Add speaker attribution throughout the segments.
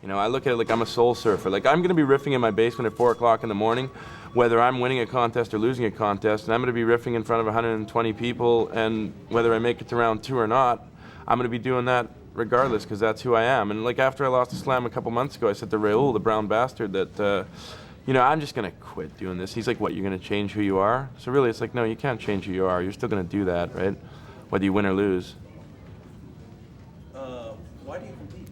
Speaker 1: You know, I look at it like I'm a soul surfer. Like, I'm going to be riffing in my basement at 4 o'clock in the morning, whether I'm winning a contest or losing a contest, and I'm going to be riffing in front of 120 people, and whether I make it to round 2 or not, I'm going to be doing that regardless, because that's who I am. And like, after I lost a slam a couple months ago, I said to Raul, the brown bastard, that you know, I'm just going to quit doing this. He's like, what, you're going to change who you are? So really, it's like, no, you can't change who you are. You're still going to do that, right? Whether you win or lose.
Speaker 2: Why do you compete?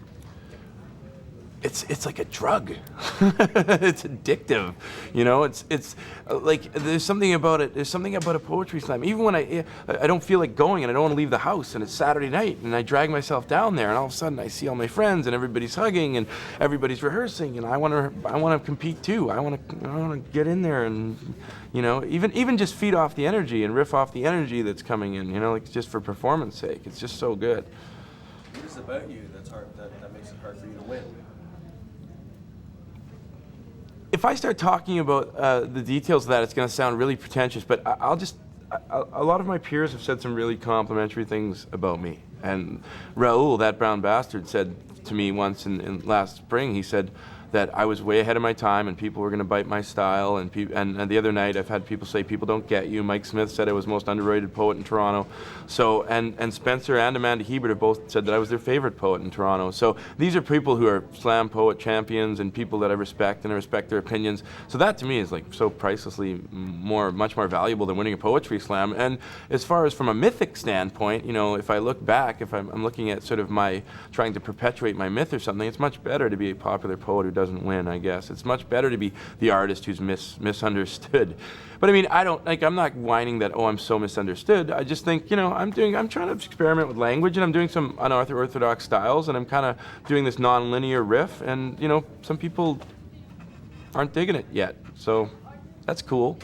Speaker 1: It's like a drug. It's addictive, you know. It's like, there's something about it. There's something about a poetry slam. Even when I don't feel like going and I don't want to leave the house and it's Saturday night and I drag myself down there and all of a sudden I see all my friends and everybody's hugging and everybody's rehearsing and I want to compete too. I want to get in there and, you know, even just feed off the energy and riff off the energy that's coming in. You know, like, just for performance sake. It's just so good.
Speaker 2: What is it about you that's hard, that makes it hard for you to win?
Speaker 1: If I start talking about the details of that, it's going to sound really pretentious, but a lot of my peers have said some really complimentary things about me. And Raul, that brown bastard, said to me once in last spring, he said that I was way ahead of my time and people were going to bite my style. And the other night I've had people say, people don't get you. Mike Smith said I was the most underrated poet in Toronto. So, and Spencer and Amanda Hebert have both said that I was their favorite poet in Toronto. So these are people who are slam poet champions and people that I respect, and I respect their opinions. So that to me is like so pricelessly much more valuable than winning a poetry slam. And as far as from a mythic standpoint, you know, if I look back, if I'm looking at sort of my trying to perpetuate my myth or something, it's much better to be a popular poet who doesn't win, I guess. It's much better to be the artist who's misunderstood. But I mean, I'm not whining that, oh, I'm so misunderstood. I just think, you know, I'm trying to experiment with language, and I'm doing some unorthodox styles, and I'm kind of doing this non-linear riff, and, you know, some people aren't digging it yet. So that's cool.